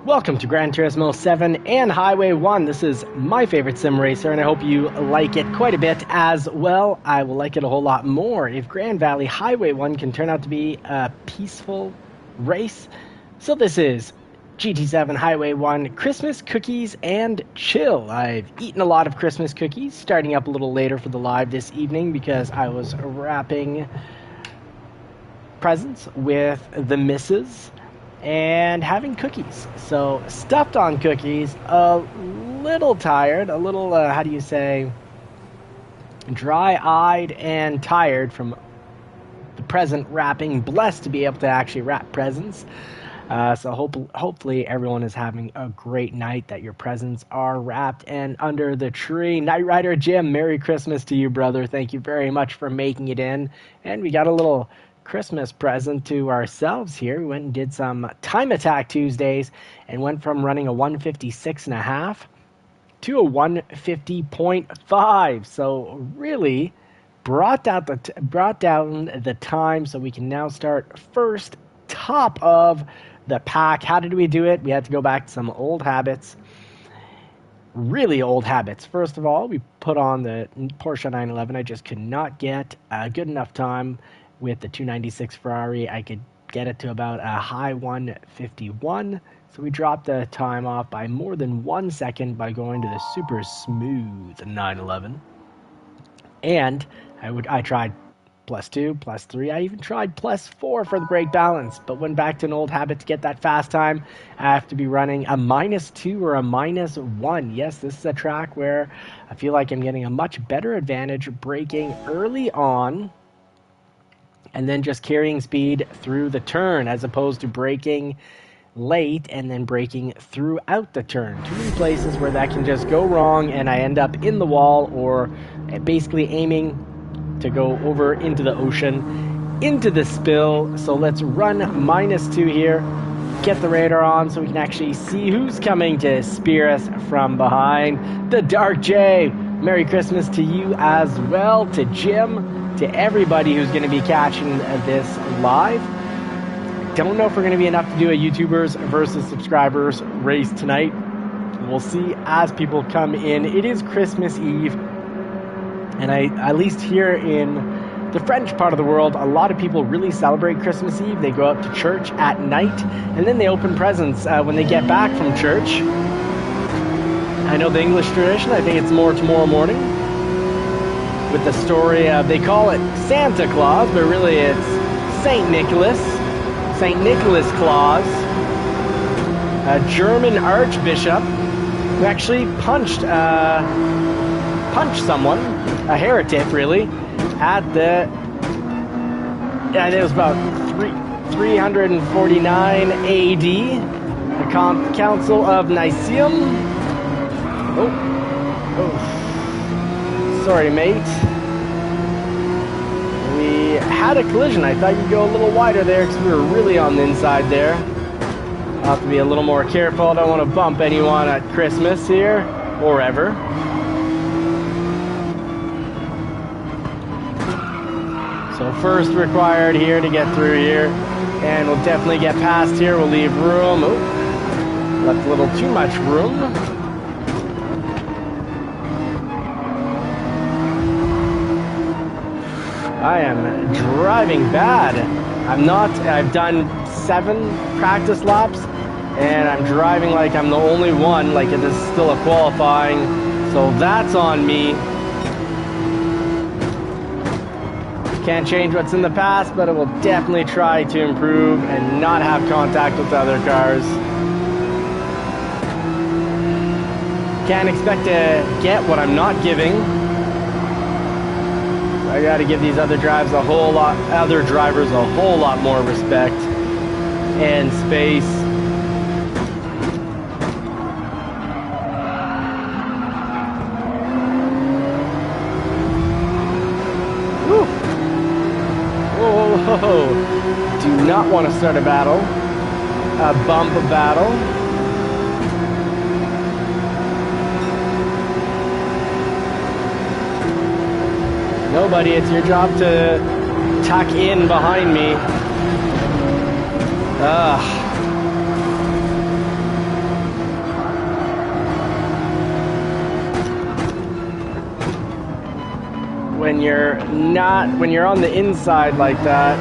Welcome to Gran Turismo 7 and Highway 1. This is my favorite sim racer, and I hope you like it quite a bit as well. I will like it a whole lot more if Grand Valley Highway 1 can turn out to be a peaceful race. So this is GT7 Highway 1 Christmas Cookies and Chill. I've eaten a lot of Christmas cookies, starting up a little later for the live this evening because I was wrapping presents with the missus and having cookies. So stuffed on cookies, a little tired, a little, how do you say, dry-eyed and tired from the present wrapping. Blessed to be able to actually wrap presents. So hopefully everyone is having a great night, that your presents are wrapped and under the tree. Knight Rider Jim, Merry Christmas to you, brother. Thank you very much for making it in. And we got a little Christmas present to ourselves here. We went and did some Time Attack Tuesdays and went from running a 156.5 to a 150.5. So really brought down the time, so we can now start first, top of the pack. How did we do it? We had to go back to some old habits. Really old habits. First of all, we put on the Porsche 911. I just could not get a good enough time with the 296 Ferrari. I could get it to about a high 151. So we dropped the time off by more than 1 second by going to the super smooth 911. And I tried +2, +3. I even tried +4 for the brake balance, but went back to an old habit to get that fast time. I have to be running a -2 or a -1. Yes, this is a track where I feel like I'm getting a much better advantage braking early on and then just carrying speed through the turn, as opposed to braking late and then braking throughout the turn. Too many places where that can just go wrong and I end up in the wall, or basically aiming to go over into the ocean, into the spill. So let's run -2 here, get the radar on so we can actually see who's coming to spear us from behind. The Dark J, Merry Christmas to you as well, to Jim, to everybody who's going to be catching this live. Don't know if we're going to be enough to do a YouTubers versus subscribers race tonight. We'll see as people come in. It is Christmas Eve, and at least here in the French part of the world, a lot of people really celebrate Christmas Eve. They go out to church at night, and then they open presents when they get back from church. I know the English tradition, I think it's more tomorrow morning, with the story of, they call it Santa Claus, but really it's St. Nicholas Claus, a German archbishop who actually punched someone, a heretic really, at the, it was about 349 AD, the Council of Nicaea. Oh, sorry, mate. We had a collision. I thought you'd go a little wider there because we were really on the inside there. I'll have to be a little more careful. I don't want to bump anyone at Christmas here, or ever. So first required here to get through here. And we'll definitely get past here. We'll leave room. Oh, left a little too much room. I am driving bad. I've done 7 practice laps, and I'm driving like I'm the only one, like it is still a qualifying, so that's on me. Can't change what's in the past, but I will definitely try to improve and not have contact with other cars. Can't expect to get what I'm not giving. I gotta give these other drivers a whole lot more respect and space. Woo. Whoa. Do not want to start a battle. A bump battle. No, buddy, it's your job to tuck in behind me. you're on the inside like that,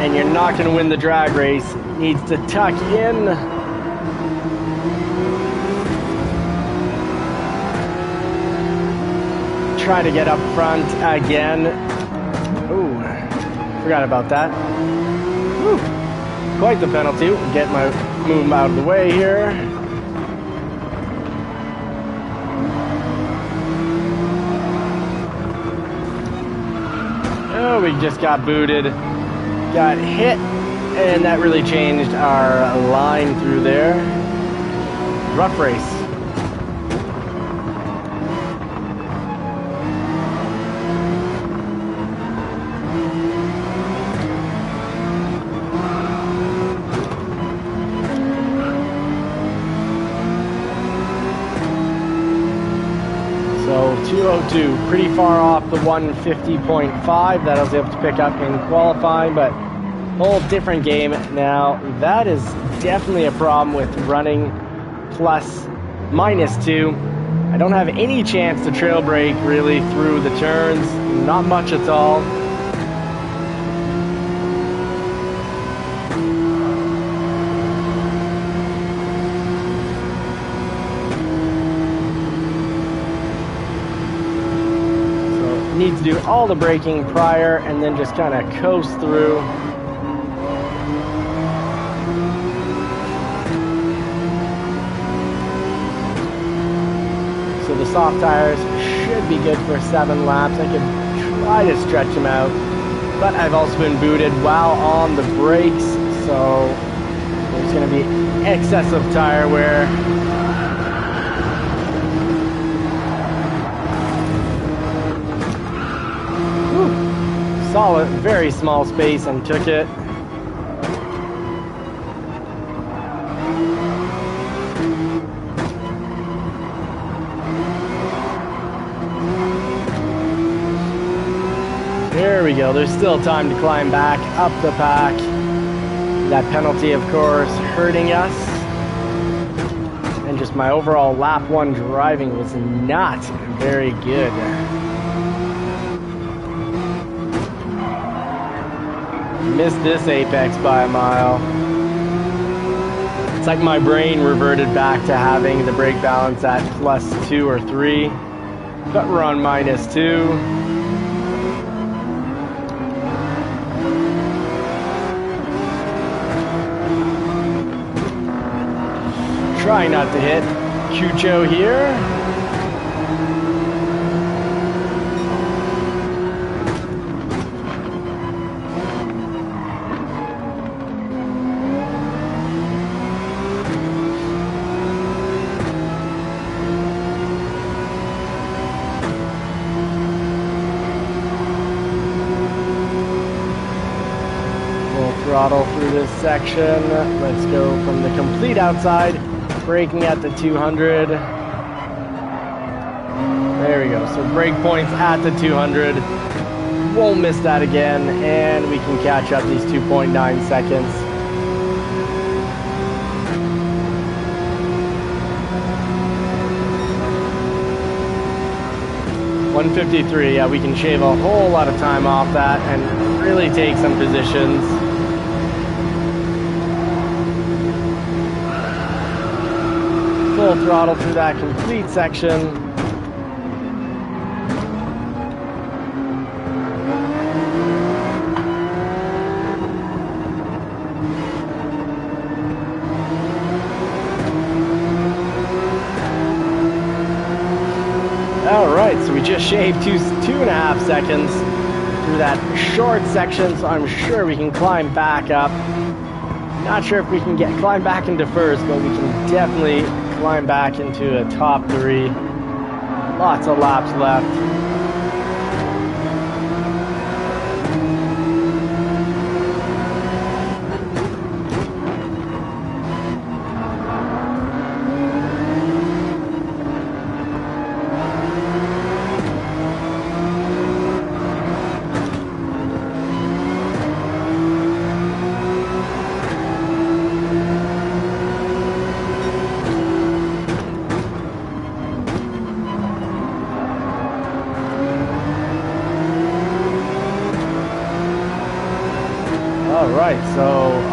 and you're not going to win the drag race, needs to tuck in. Try to get up front again. Ooh, forgot about that. Whew. Quite the penalty. Get my move out of the way here. Oh, we just got booted. Got hit, and that really changed our line through there. Rough race. So 202, pretty far off the 150.5 that I was able to pick up in qualifying, but whole different game now. That is definitely a problem with running +/-2. I don't have any chance to trail brake really through the turns, not much at all. Need to do all the braking prior and then just kind of coast through. So the soft tires should be good for 7 laps. I could try to stretch them out, but I've also been booted while on the brakes, so there's going to be excessive tire wear. Saw a very small space and took it. There we go. There's still time to climb back up the pack. That penalty, of course, hurting us. And just my overall lap 1 driving was not very good. Missed this apex by a mile. It's like my brain reverted back to having the brake balance at +2 or 3, but we're on -2. Try not to hit Cucho here. Throttle through this section. Let's go from the complete outside, braking at the 200. There we go. So brake points at the 200. Won't miss that again, and we can catch up these 2.9 seconds. .153. Yeah, we can shave a whole lot of time off that and really take some positions. Full throttle through that complete section. Alright, so we just shaved 2.5 seconds through that short section, so I'm sure we can climb back up. Not sure if we can climb back into first, but we can definitely climb back into a top 3. Lots of laps left.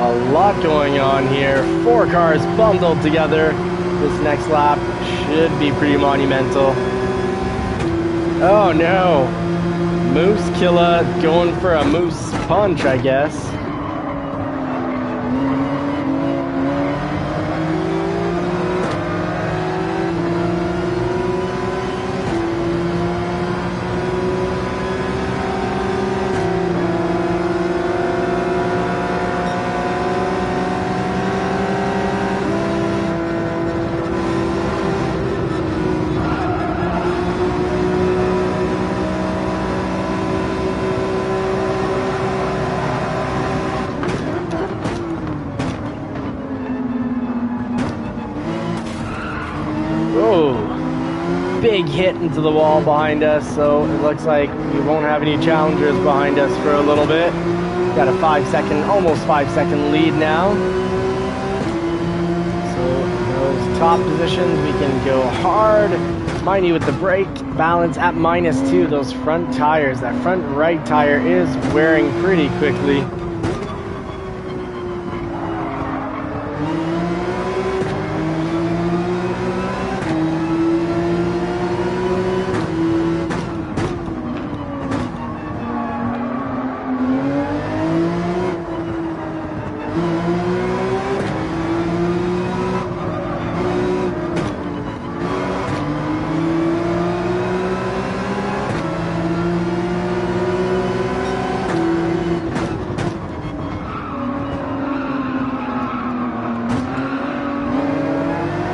A lot going on here. 4 cars bundled together. This next lap should be pretty monumental. Oh no! Moose Killer going for a moose punch, I guess. Big hit into the wall behind us, so it looks like we won't have any challengers behind us for a little bit. Got a 5-second, almost 5-second lead now. So those top positions, we can go hard. Mind you, with the brake balance at -2, those front tires, that front right tire is wearing pretty quickly.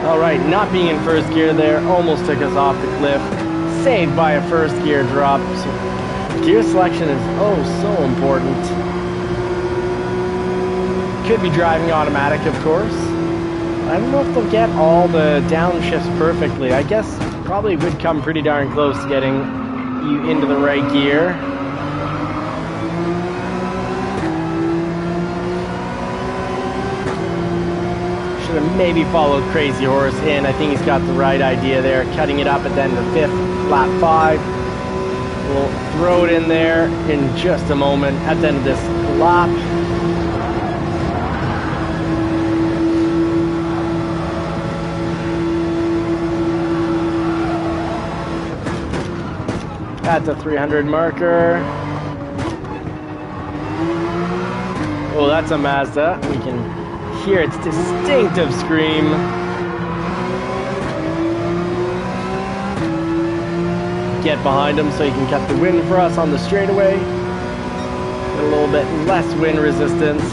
Alright, not being in first gear there almost took us off the cliff. Saved by a first gear drop. So gear selection is oh so important. Could be driving automatic, of course. I don't know if they'll get all the downshifts perfectly. I guess probably would come pretty darn close to getting you into the right gear. Should have maybe followed Crazy Horse in. I think he's got the right idea there. Cutting it up at the end of the 5th, lap 5. We'll throw it in there in just a moment at the end of this lap. At the 300 marker. Oh, that's a Mazda. We can hear its distinctive scream. Get behind him so he can cut the wind for us on the straightaway. Get a little bit less wind resistance.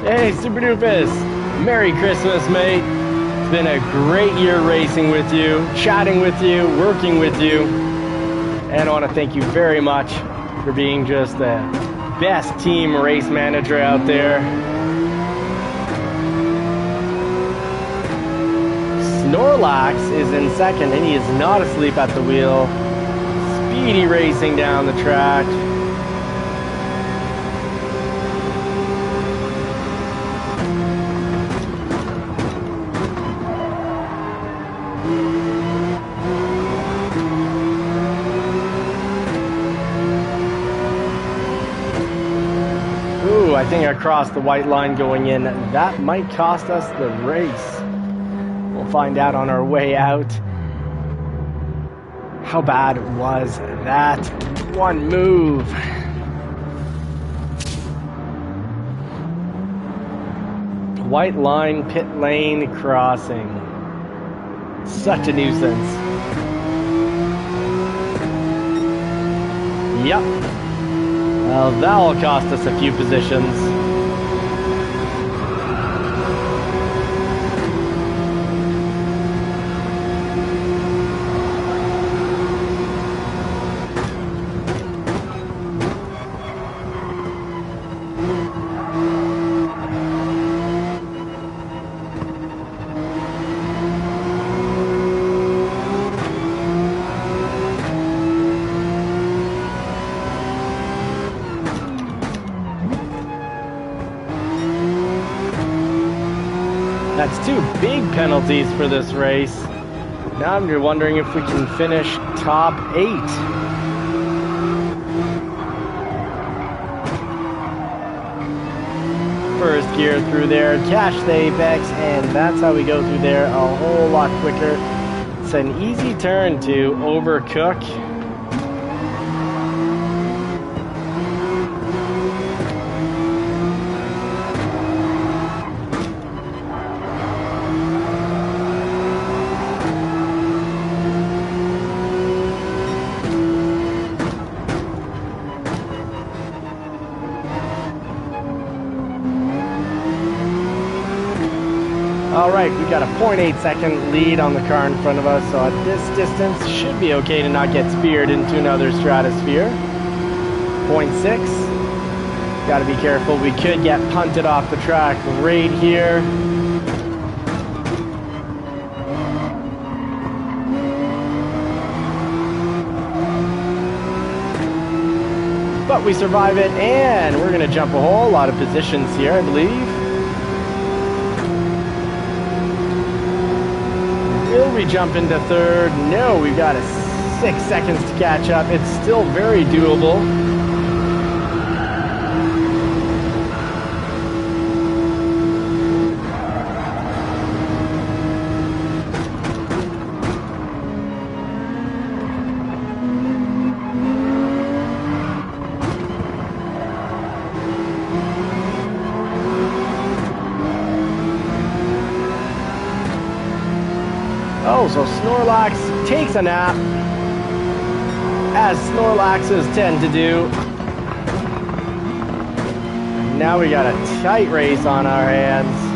Hey, Super Doofus! Merry Christmas, mate! It's been a great year racing with you, chatting with you, working with you. And I want to thank you very much for being just the best team race manager out there. Snorlax is in second, and he is not asleep at the wheel. Speedy racing down the track. I think I crossed the white line going in. That might cost us the race. We'll find out on our way out. How bad was that one move? White line, pit lane crossing. Such a nuisance. Yep. Well, that'll cost us a few positions. That's 2 big penalties for this race. Now I'm wondering if we can finish top 8. First gear through there, catch the apex, and that's how we go through there a whole lot quicker. It's an easy turn to overcook. Alright, we got a 0.8 second lead on the car in front of us, so at this distance should be okay to not get speared into another stratosphere. 0.6. Gotta be careful, we could get punted off the track right here. But we survive it, and we're gonna jump a whole lot of positions here, I believe. Will we jump into third? No, we've got 6 seconds to catch up. It's still very doable. Oh, so Snorlax takes a nap, as Snorlaxes tend to do. Now we got a tight race on our hands.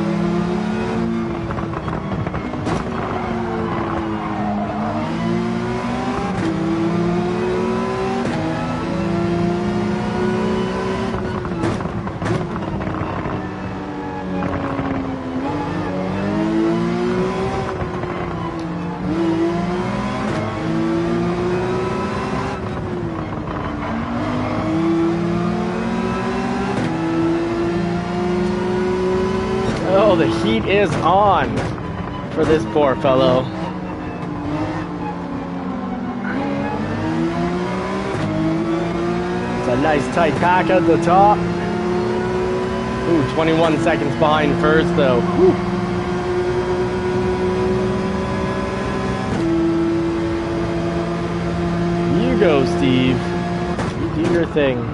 Oh, the heat is on for this poor fellow. It's a nice tight pack at the top. Ooh, 21 seconds behind first though. Whew. You go, Steve. You do your thing.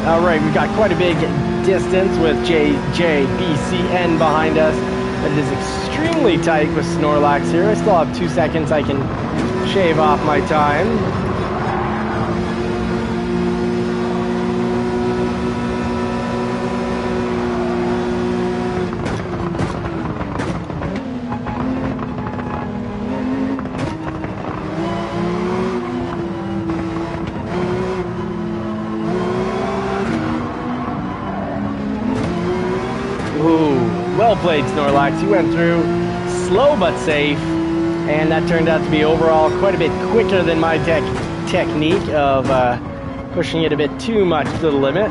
Alright, we've got quite a big distance with JBCN behind us. It is extremely tight with Snorlax here. I still have 2 seconds I can shave off my time. Well played, Snorlax. You went through slow but safe, and that turned out to be overall quite a bit quicker than my technique of pushing it a bit too much to the limit.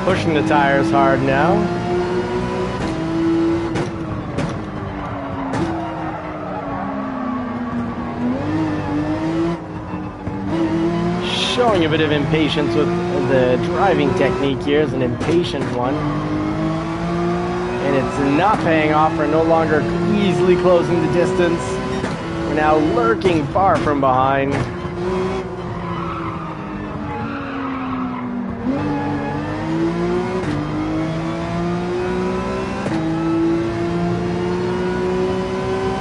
Pushing the tires hard now. Showing a bit of impatience with the driving technique here, is an impatient one. And it's not paying off. We're no longer easily closing the distance. We're now lurking far from behind.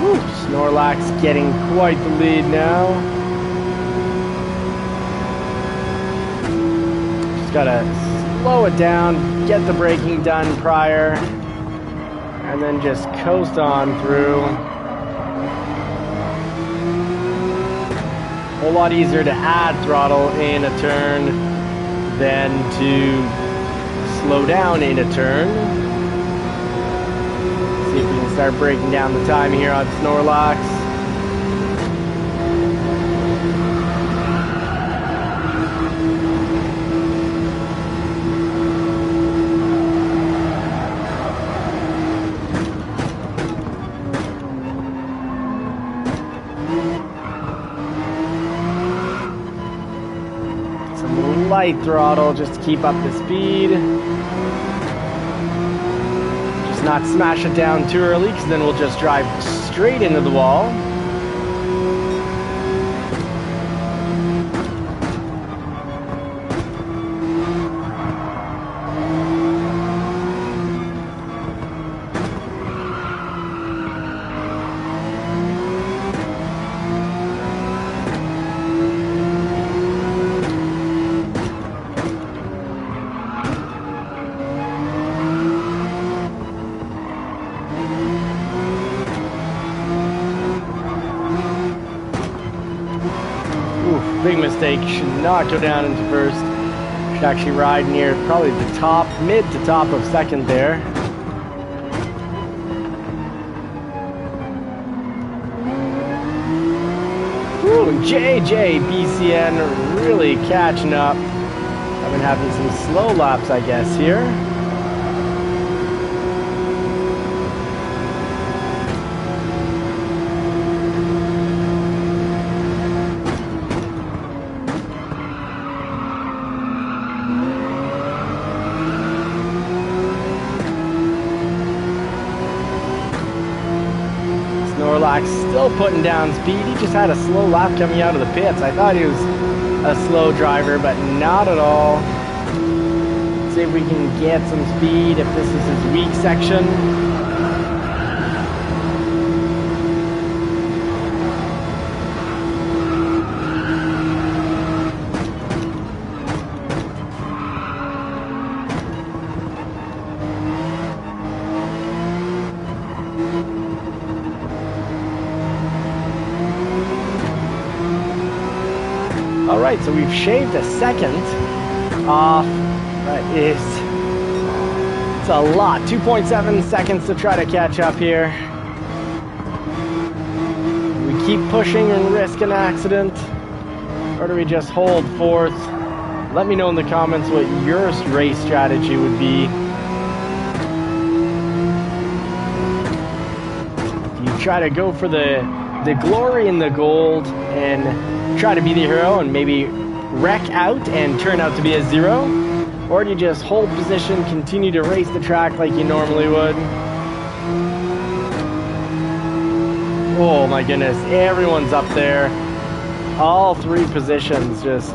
Whew, Snorlax getting quite the lead now. Gotta slow it down, get the braking done prior, and then just coast on through. A whole lot easier to add throttle in a turn than to slow down in a turn. See if we can start breaking down the time here on Snorlax. Light throttle just to keep up the speed. Just not smash it down too early, because then we'll just drive straight into the wall. Big mistake, should not go down into first. Should actually ride near probably the top, mid to top of second there. Ooh, JJ BCN really catching up. I've been having some slow laps, I guess, here. Snorlax still putting down speed. He just had a slow lap coming out of the pits. I thought he was a slow driver, but not at all. Let's see if we can get some speed if this is his weak section. Alright, so we've shaved a second off. That is, it's a lot. 2.7 seconds to try to catch up here. We keep pushing and risk an accident, or do we just hold fourth? Let me know in the comments what your race strategy would be. Do you try to go for the glory and the gold and try to be the hero and maybe wreck out and turn out to be a zero? Or do you just hold position, continue to race the track like you normally would? Oh my goodness, everyone's up there. All three positions just...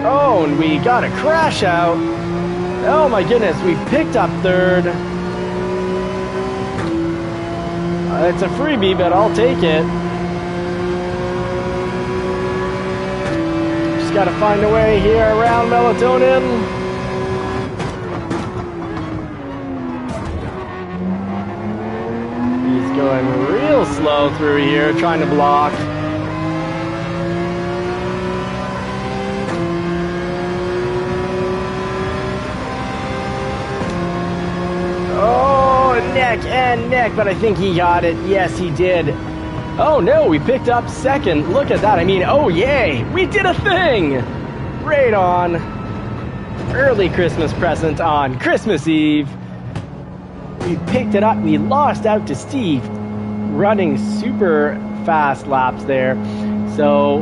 Oh, and we got a crash out. Oh my goodness, we picked up third. It's a freebie, but I'll take it. Just gotta find a way here around Melatonin. He's going real slow through here, trying to block. Neck and neck, but I think he got it. Yes, he did. Oh no, we picked up second. Look at that. I mean, oh yay, we did a thing. Right on. Early Christmas present on Christmas Eve. We picked it up. We lost out to Steve, running super fast laps there. So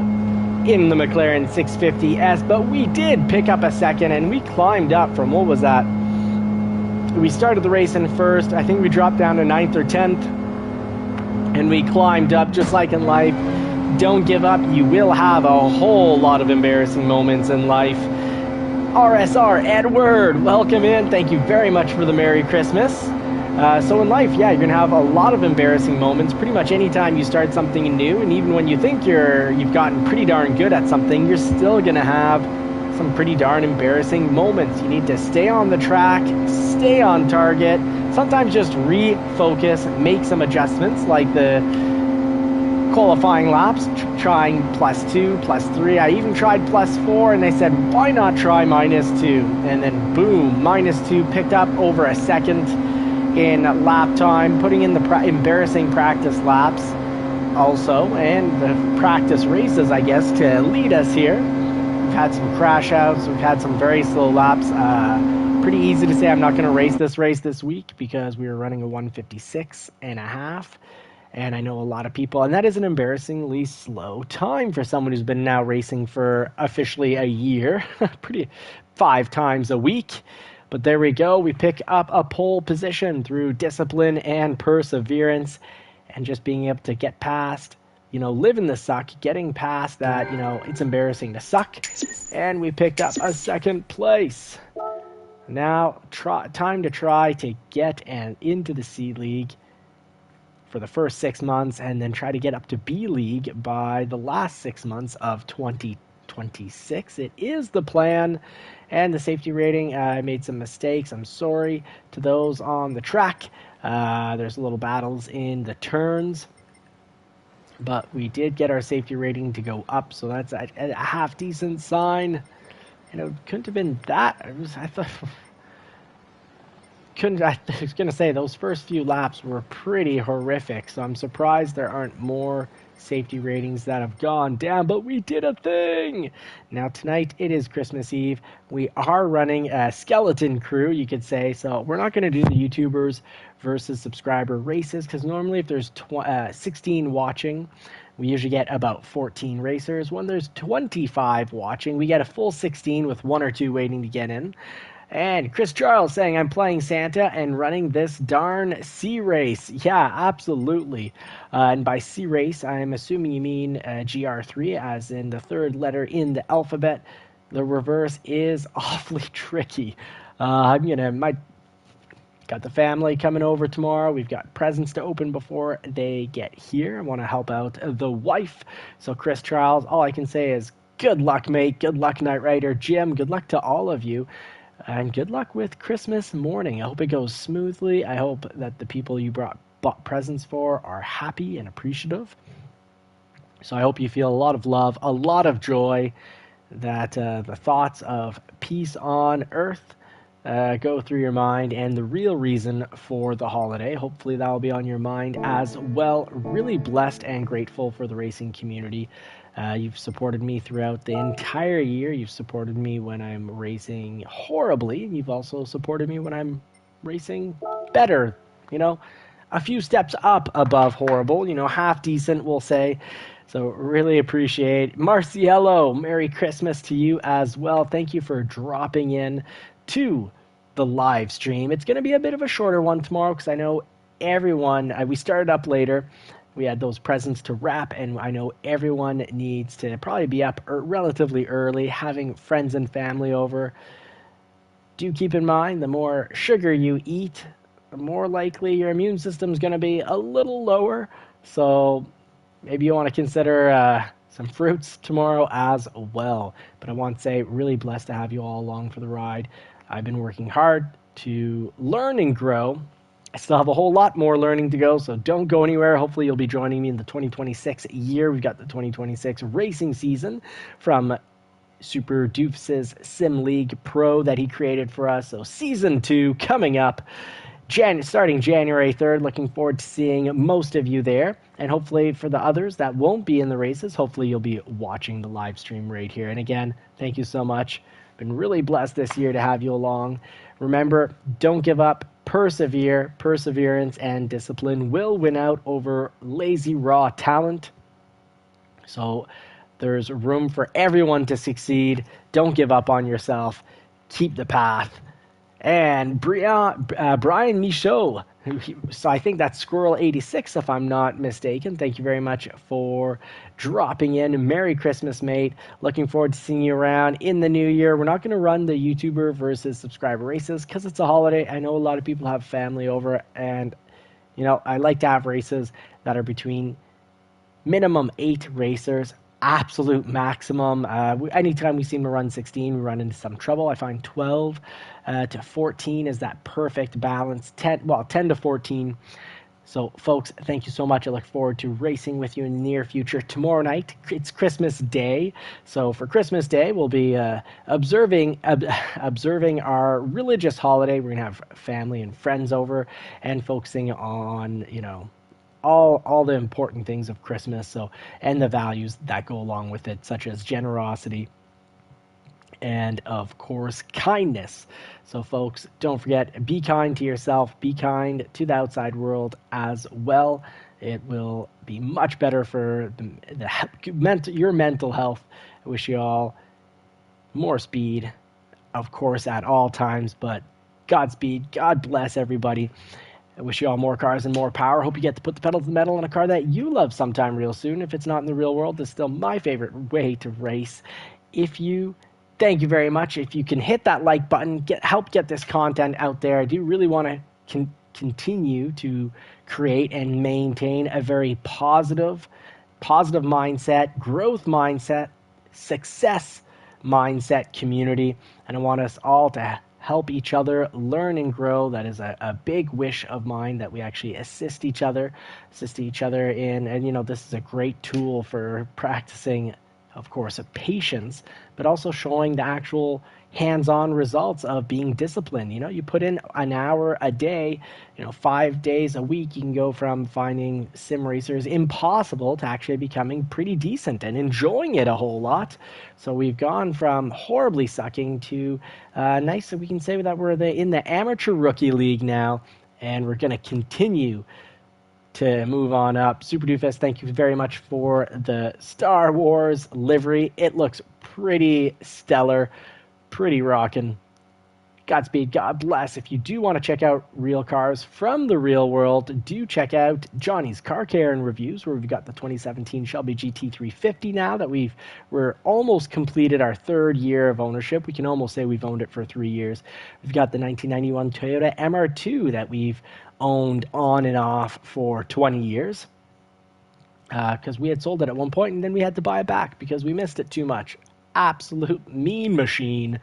in the McLaren 650S, but we did pick up a second, and we climbed up from, what was that? We started the race in first. I think we dropped down to 9th or 10th. And we climbed up just like in life. Don't give up. You will have a whole lot of embarrassing moments in life. RSR Edward, welcome in. Thank you very much for the Merry Christmas. So in life, yeah, you're going to have a lot of embarrassing moments pretty much anytime you start something new. And even when you think you've gotten pretty darn good at something, you're still going to have some pretty darn embarrassing moments. You need to stay on the track, stay on target, sometimes just refocus, make some adjustments like the qualifying laps, trying +2, +3. I even tried +4, and they said, why not try -2? And then boom, -2, picked up over a second in lap time, putting in the embarrassing practice laps also, and the practice races, I guess, to lead us here. We've had some crash outs, we've had some very slow laps. Pretty easy to say I'm not going to race this week because we were running a 1:56.5. And I know a lot of people, and that is an embarrassingly slow time for someone who's been now racing for officially a year, pretty 5 times a week. But there we go. We pick up a pole position through discipline and perseverance and just being able to get past, live in the suck, getting past that, it's embarrassing to suck. And we picked up a 2nd place. Now, time to try to get into the C League for the first 6 months, and then try to get up to B League by the last 6 months of 2026. It is the plan. And the safety rating, I made some mistakes. I'm sorry to those on the track. There's little battles in the turns. But we did get our safety rating to go up, so that's a half decent sign. Couldn't have been that. I was going to say those first few laps were pretty horrific, so I'm surprised there aren't more safety ratings that have gone down, but we did a thing. Now tonight it is Christmas Eve. We are running a skeleton crew, you could say, so we're not going to do the YouTubers versus subscriber races, because normally if there's 16 watching, we usually get about 14 racers. When there's 25 watching, we get a full 16 with 1 or 2 waiting to get in. And Chris Charles saying, I'm playing Santa and running this darn C race. Yeah, absolutely. And by C race, I'm assuming you mean GR3, as in the 3rd letter in the alphabet. The reverse is awfully tricky. Got the family coming over tomorrow. We've got presents to open before they get here. I want to help out the wife. So Chris Charles, all I can say is good luck, mate. Good luck, Night Rider. Jim, good luck to all of you. And good luck with Christmas morning. I hope it goes smoothly. I hope that the people you bought presents for are happy and appreciative. So I hope you feel a lot of love, a lot of joy, that the thoughts of peace on earth go through your mind, and the real reason for the holiday. Hopefully that will be on your mind as well. Really blessed and grateful for the racing community. You've supported me throughout the entire year. You've supported me when I'm racing horribly. You've also supported me when I'm racing better, a few steps up above horrible, half decent, we'll say. So really appreciate Marciello. Merry Christmas to you as well. Thank you for dropping in to the live stream. It's going to be a bit of a shorter one tomorrow because I know everyone, we started up later. We had those presents to wrap, and I know everyone needs to probably be up relatively early, having friends and family over. Do keep in mind, the more sugar you eat, the more likely your immune system is going to be a little lower. So maybe you want to consider some fruits tomorrow as well. But I want to say, really blessed to have you all along for the ride. I've been working hard to learn and grow. I still have a whole lot more learning to go, so don't go anywhere. Hopefully you'll be joining me in the 2026 year. We've got the 2026 racing season from Super Doofus's Sim League Pro that he created for us. So Season 2 coming up, starting January 3rd. Looking forward to seeing most of you there. And hopefully for the others that won't be in the races, hopefully you'll be watching the live stream right here. And again, thank you so much. Been really blessed this year to have you along. Remember, don't give up. Persevere. Perseverance and discipline will win out over lazy raw talent. So there's room for everyone to succeed. Don't give up on yourself. Keep the path. And Brian Michaud, so I think that's Squirrel86 if I'm not mistaken. Thank you very much for dropping in. Merry Christmas, mate. Looking forward to seeing you around in the new year. We're not going to run the YouTuber versus subscriber races because it's a holiday. I know a lot of people have family over, and I like to have races that are between minimum 8 racers. Absolute maximum. Anytime we seem to run 16, we run into some trouble. I find 12 to 14 is that perfect balance. 10 to 14 So, folks, thank you so much. I look forward to racing with you in the near future. Tomorrow night, it's Christmas Day. So, for Christmas Day, we'll be observing our religious holiday. We're going to have family and friends over and focusing on, all the important things of Christmas. So, and the values that go along with it, such as generosity, and of course, kindness. So, folks, don't forget, be kind to yourself, be kind to the outside world as well. It will be much better for your mental health. I wish you all more speed, of course, at all times, but Godspeed. God bless everybody. I wish you all more cars and more power. Hope you get to put the pedal to the metal in a car that you love sometime real soon. If it's not in the real world, it's still my favorite way to race. Thank you very much. If you can hit that like button, help get this content out there. I do really want to continue to create and maintain a very positive mindset, growth mindset, success mindset community. And I want us all to help each other learn and grow. That is a big wish of mine, that we actually assist each other in. And, this is a great tool for practicing, of course, patience, but also showing the actual hands-on results of being disciplined. You put in an hour a day, 5 days a week, you can go from finding sim racers impossible to actually becoming pretty decent and enjoying it a whole lot. So we've gone from horribly sucking to nice that we can say that we're in the amateur rookie league now, and we're going to continue to move on up. Super Doofus, thank you very much for the Star Wars livery. It looks pretty stellar, pretty rockin'. Godspeed, God bless. If you do want to check out real cars from the real world, do check out Johnny's Car Care and Reviews, where we've got the 2017 Shelby GT350 now that we're almost completed our 3rd year of ownership. We can almost say we've owned it for 3 years. We've got the 1991 Toyota MR2 that we've owned on and off for 20 years, because we had sold it at one point and then we had to buy it back because we missed it too much. Absolute mean machine.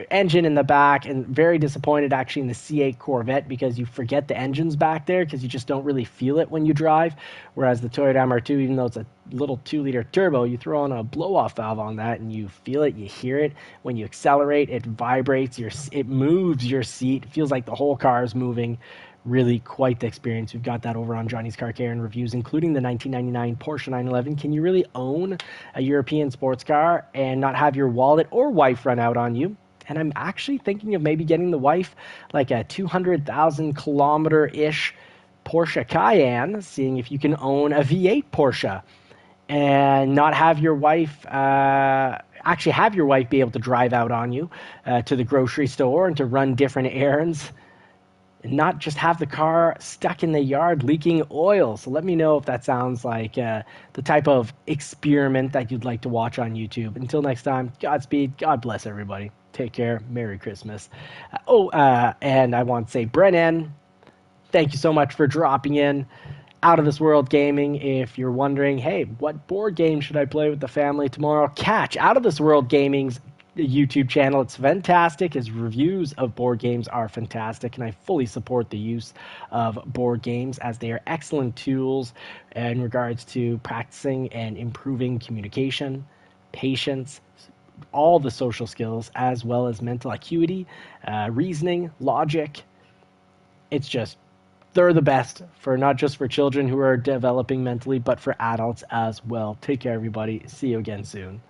Engine in the back, and very disappointed actually in the C8 Corvette because you forget the engine's back there because you just don't really feel it when you drive. Whereas the Toyota MR2, even though it's a little 2-liter turbo, you throw on a blow-off valve on that and you feel it, you hear it. When you accelerate, it vibrates, it moves your seat. It feels like the whole car is moving. Really quite the experience. We've got that over on Johnny's Car Care and Reviews, including the 1999 Porsche 911. Can you really own a European sports car and not have your wallet or wife run out on you? And I'm actually thinking of maybe getting the wife like a 200,000 kilometer-ish Porsche Cayenne, seeing if you can own a V8 Porsche and not have your wife actually have your wife be able to drive out on you to the grocery store and to run different errands, and not just have the car stuck in the yard leaking oil. So let me know if that sounds like the type of experiment that you'd like to watch on YouTube. Until next time, Godspeed. God bless everybody. Take care. Merry Christmas. And I want to say, Brennan, thank you so much for dropping in. Out of This World Gaming. If you're wondering, hey, what board game should I play with the family tomorrow? Catch Out of This World Gaming's YouTube channel. It's fantastic. His reviews of board games are fantastic, and I fully support the use of board games as they are excellent tools in regards to practicing and improving communication, patience, all the social skills, as well as mental acuity, reasoning, logic. They're the best for not just for children who are developing mentally, but for adults as well. Take care, everybody. See you again soon.